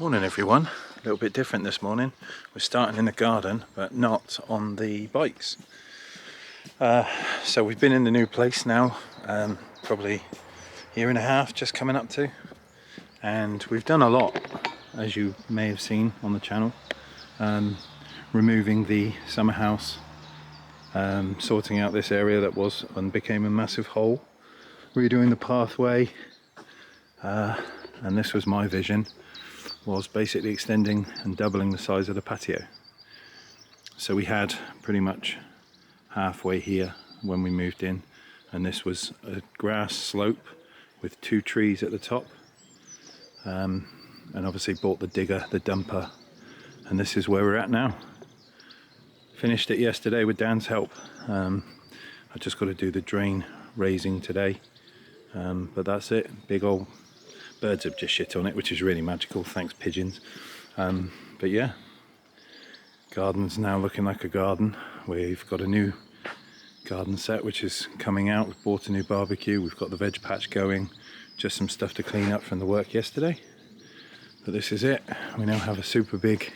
Morning everyone, a little bit different this morning. We're starting in the garden but not on the bikes. So we've been in the new place now, probably a year and a half just coming up to, and we've done a lot, as you may have seen on the channel. Removing the summer house, sorting out this area that was and became a massive hole, redoing the pathway, and this was my vision, was basically extending and doubling the size of the patio. So we had pretty much halfway here when we moved in, and this was a grass slope with 2 trees at the top, and obviously bought the digger, the dumper, and this is where we're at now. Finished it yesterday with Dan's help. I just got to do the drain raising today, but that's it. Big old birds have just shit on it, which is really magical, thanks pigeons. But yeah, garden's now looking like a garden. We've got a new garden set which is coming out. We've bought a new barbecue, we've got the veg patch going, just some stuff to clean up from the work yesterday. But this is it. We now have a super big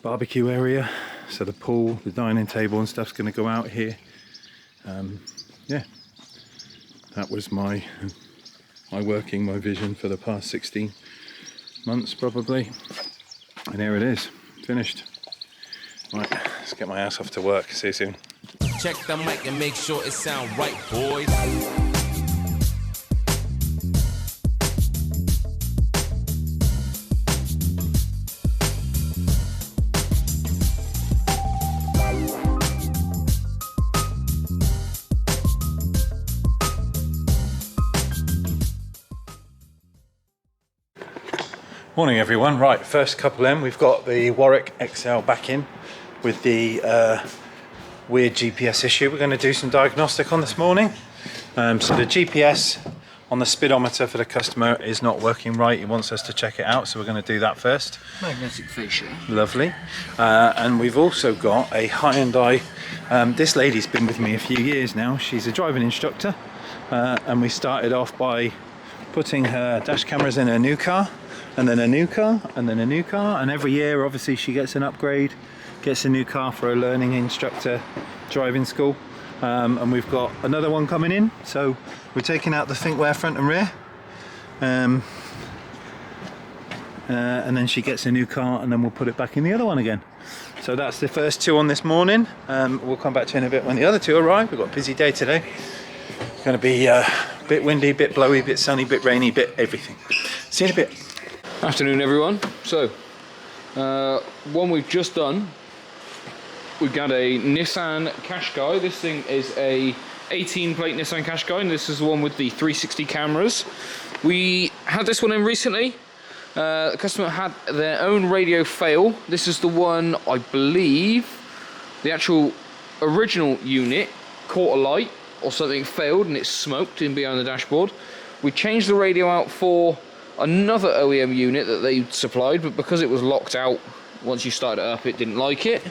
barbecue area, so the pool, the dining table and stuff's going to go out here. Yeah, that was my vision for the past 16 months probably, and here it is, finished. Right, let's get my ass off to work. See you soon. Check the mic and make sure it sound right, boys. Morning everyone. Right, first couple in, we've got the Warwick XL back in with the weird GPS issue. We're going to do some diagnostic on this morning. So the GPS on the speedometer for the customer is not working right. He wants us to check it out, so we're going to do that first. Magnetic fascia. Lovely. And we've also got a Hyundai. This lady's been with me a few years now. She's a driving instructor, and we started off by putting her dash cameras in her new car, and then a new car, and then a new car, and every year obviously she gets an upgrade, gets a new car for a learning instructor driving school. And we've got another one coming in, so we're taking out the thinkware front and rear, and then she gets a new car, and then we'll put it back in the other one again. So that's the first 2 on this morning. We'll come back to in a bit when the other 2 arrive. We've got a busy day today. It's going to be a bit windy, bit blowy, bit sunny, bit rainy, bit everything. See you in a bit. Afternoon everyone. So, one we've just done, we've got a Nissan Qashqai. This thing is a 18 plate Nissan Qashqai, and this is the one with the 360 cameras. We had this one in recently. The customer had their own radio fail. This is the one, I believe, the actual original unit caught a light or something, failed, and it smoked in behind the dashboard. We changed the radio out for another OEM unit that they supplied, but because it was locked out once you started it up, it didn't like it.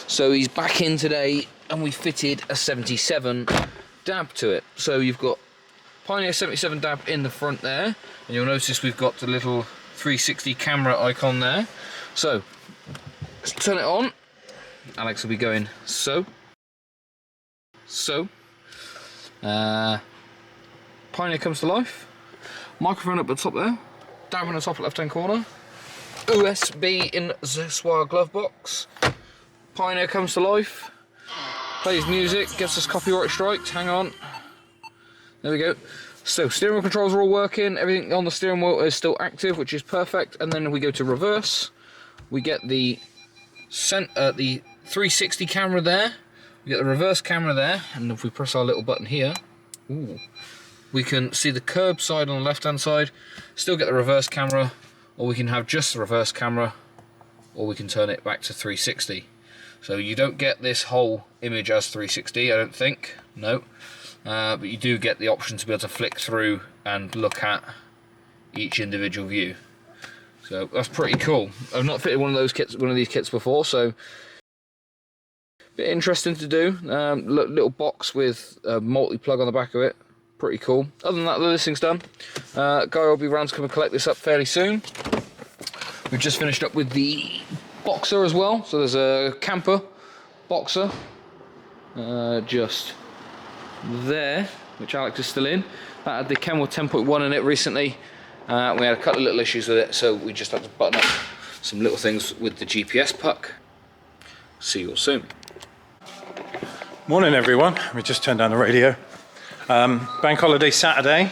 So he's back in today, and we fitted a 77 DAB to it. So you've got Pioneer 77 DAB in the front there, and you'll notice we've got the little 360 camera icon there. So let's turn it on. Alex will be going so. Pioneer comes to life. Microphone up the top there. Down in the top left hand corner. USB in the Swire glove box. Pioneer comes to life. Plays music, gets us copyright strikes. Hang on. There we go. So steering wheel controls are all working. Everything on the steering wheel is still active, which is perfect. And then we go to reverse. We get the 360 camera there. We get the reverse camera there, and if we press our little button here, ooh, we can see the curb side on the left hand side, still get the reverse camera, or we can have just the reverse camera, or we can turn it back to 360. So you don't get this whole image as 360, I don't think, no, but you do get the option to be able to flick through and look at each individual view. So that's pretty cool. I've not fitted one of these kits before, so bit interesting to do. Little box with a multi-plug on the back of it. Pretty cool. Other than that, this thing's done. Guy will be round to come and collect this up fairly soon. We've just finished up with the Boxer as well. So there's a camper Boxer just there, which Alex is still in. That had the Kenworth 10.1 in it recently. We had a couple of little issues with it, so we just had to button up some little things with the GPS puck. See you all soon. Morning everyone, we just turned down the radio. Bank holiday Saturday.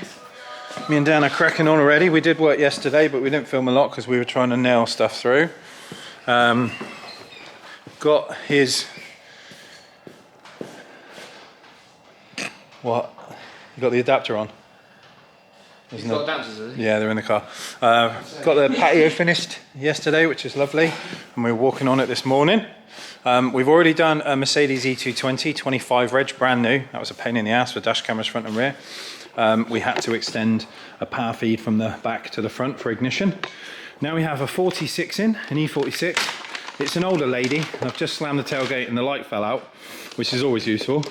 Me and Dan are cracking on already. We did work yesterday, but we didn't film a lot because we were trying to nail stuff through. Got his... What? You got the adapter on? He's got adapters, is he? Yeah, they're in the car. Got the patio finished yesterday, which is lovely, and we're walking on it this morning. We've already done a Mercedes E220 25 reg, brand new. That was a pain in the ass for dash cameras front and rear. We had to extend a power feed from the back to the front for ignition. Now we have a 46 in, an E46. It's an older lady. I've just slammed the tailgate and the light fell out, which is always useful.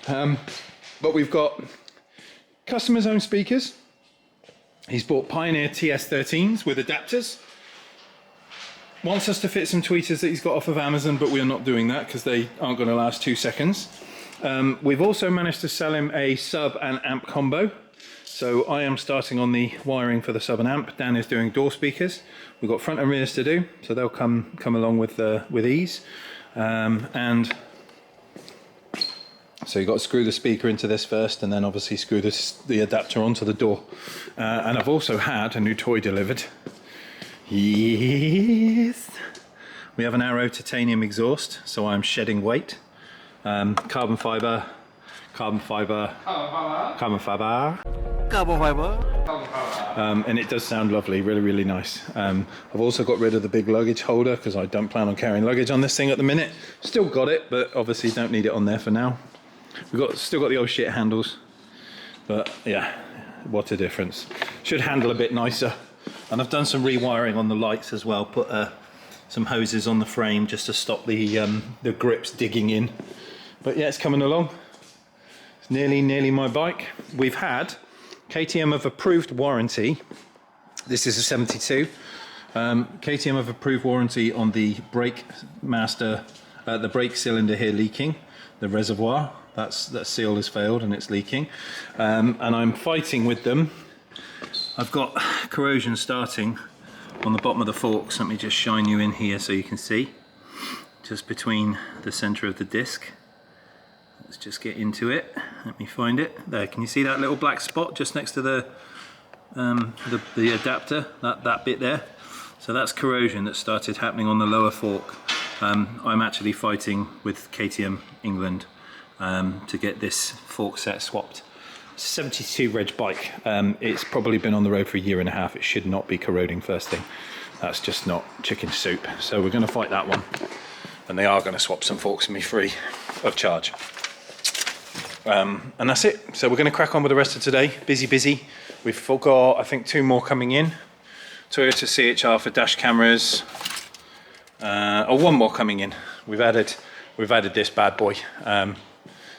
But we've got customer's own speakers. He's bought Pioneer TS13s with adapters. Wants us to fit some tweeters that he's got off of Amazon, but we are not doing that because they aren't going to last 2 seconds. We've also managed to sell him a sub and amp combo. So I am starting on the wiring for the sub and amp. Dan is doing door speakers. We've got front and rears to do, so they'll come along with ease. And so you've got to screw the speaker into this first, and then obviously screw the adapter onto the door. And I've also had a new toy delivered. Yes! We have an Arrow titanium exhaust, so I'm shedding weight. Carbon fibre. And it does sound lovely, really, really nice. I've also got rid of the big luggage holder because I don't plan on carrying luggage on this thing at the minute. Still got it, but obviously don't need it on there for now. Still got the old shit handles, but yeah, what a difference. Should handle a bit nicer. And I've done some rewiring on the lights as well. Put some hoses on the frame just to stop the grips digging in. But yeah, it's coming along. It's nearly my bike. We've had KTM have approved warranty. This is a 72. KTM have approved warranty on the brake master, the brake cylinder here leaking, the reservoir. That seal has failed and it's leaking. And I'm fighting with them. I've got corrosion starting on the bottom of the forks. Let me just shine you in here so you can see. Just between the center of the disc. Let's just get into it. Let me find it. There, can you see that little black spot just next to the adapter? That bit there. So that's corrosion that started happening on the lower fork. I'm actually fighting with KTM England to get this fork set swapped. 72 reg bike. It's probably been on the road for 1.5 years. It should not be corroding first thing. That's just not chicken soup. So we're going to fight that one. And they are going to swap some forks for me free of charge. And that's it. So we're going to crack on with the rest of today. Busy. We've got, I think, 2 more coming in. Toyota CHR for dash cameras. Or 1 more coming in. We've added this bad boy.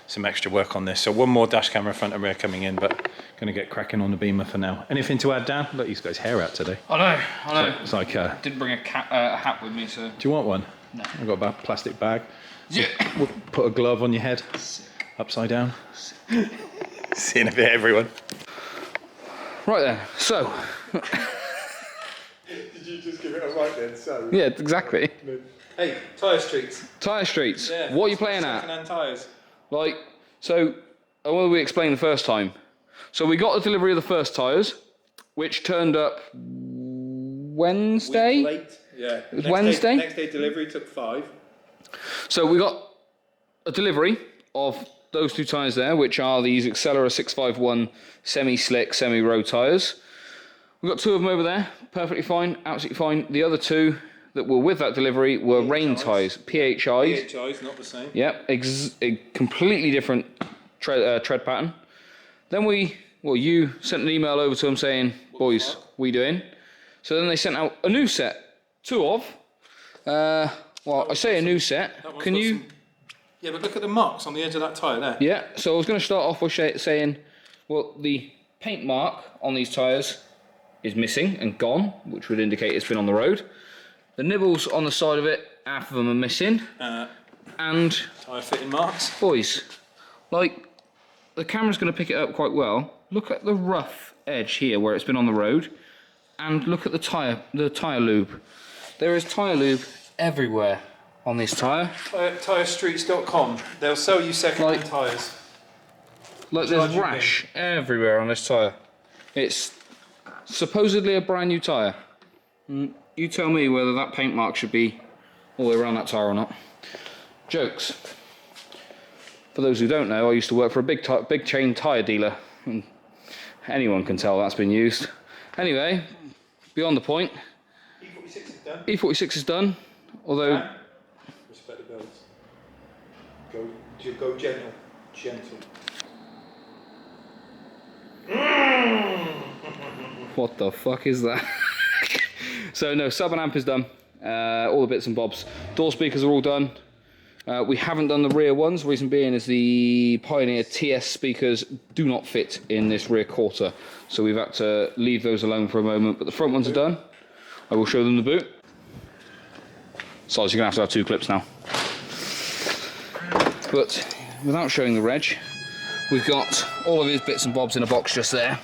Some extra work on this. So 1 more dash camera front and rear coming in, but going to get cracking on the Beamer for now. Anything to add, Dan? Look, he's got his hair out today. I know. It's like didn't bring a hat with me, so. Do you want one? No. I've got a plastic bag. Yeah. We'll put a glove on your head. Sick. Upside down. Sick. See you in a bit, everyone. Right then, so. Did you just give it a right then? So. Yeah, exactly. Hey, tyre streets. Tyre streets. Yeah. What are you playing at? Second-hand tyres. Like, so, what did we explain the first time? So we got the delivery of the first tyres, which turned up Wednesday? Week late. Yeah. It was Wednesday? Next day delivery took 5. So we got a delivery of those 2 tyres there, which are these Accelera 651 semi-slick, semi-road tyres. We've got 2 of them over there, perfectly fine, absolutely fine. The other 2 that were with that delivery were rain tyres, PHIs. PHIs, not the same. Yep, a completely different tread pattern. Then you sent an email over to them saying, boys, we doing? So then they sent out a new set, 2 of. Well, I say a new set. Can you? Yeah, but look at the marks on the edge of that tyre there. Yeah, so I was going to start off with saying, well, the paint mark on these tyres is missing and gone, which would indicate it's been on the road. The nibbles on the side of it, half of them are missing. And tyre fitting marks. Boys, like, the camera's going to pick it up quite well. Look at the rough edge here where it's been on the road, and look at the tyre lube. There is tyre lube everywhere on this tyre. Tyrestreets.com. They'll sell you second-hand tyres. Like, there's rash everywhere on this tyre. It's supposedly a brand new tyre. You tell me whether that paint mark should be all the way around that tyre or not. Jokes. For those who don't know, I used to work for a big chain tyre dealer. And anyone can tell that's been used. Anyway, beyond the point. E46 is done. E46 is done, although... Respect the bells. Go gentle. Gentle. What the fuck is that? So no, sub and amp is done. All the bits and bobs. Door speakers are all done. We haven't done the rear ones. Reason being is the Pioneer TS speakers do not fit in this rear quarter, so we've had to leave those alone for a moment. But the front ones are done. I will show them the boot. So you're gonna have to have 2 clips now. But without showing the reg, we've got all of his bits and bobs in a box just there,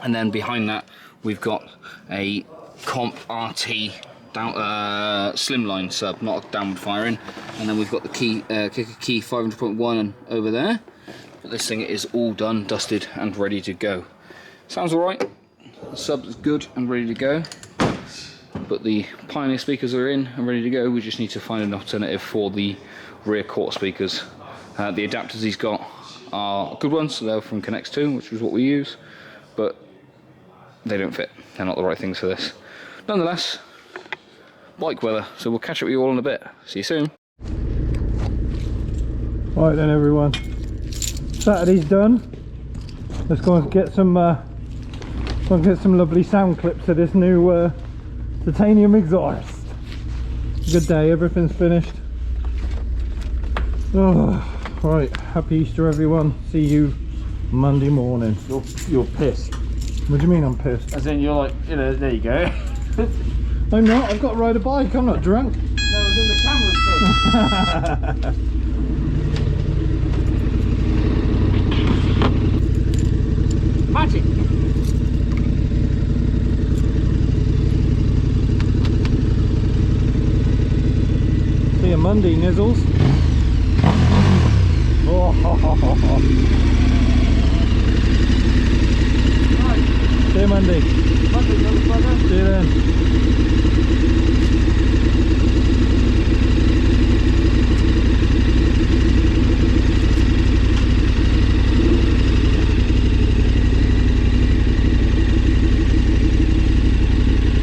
and then behind that we've got a Comp RT slimline sub, not a downward firing, and then we've got the kicker key 500.1 over there. But this thing is all done, dusted and ready to go. Sounds alright. The sub is good and ready to go, but the Pioneer speakers are in and ready to go. We just need to find an alternative for the rear quarter speakers. The adapters he's got are good ones. They're from Connect 2, which is what we use, but they don't fit. They're not the right things for this. Nonetheless, bike weather, so we'll catch up with you all in a bit. See you soon. Right then everyone, Saturday's done. Let's go and get some lovely sound clips of this new titanium exhaust. Good day, everything's finished. Oh, right, happy Easter everyone. See you Monday morning. You're pissed. What do you mean I'm pissed? As in you're like, you know, there you go. I'm not, I've got to ride a bike, I'm not drunk. No, it's in the camera's pissed. Magic. See you Monday, Nizzles. Oh. See you Monday. See you then.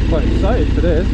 Quite excited for this.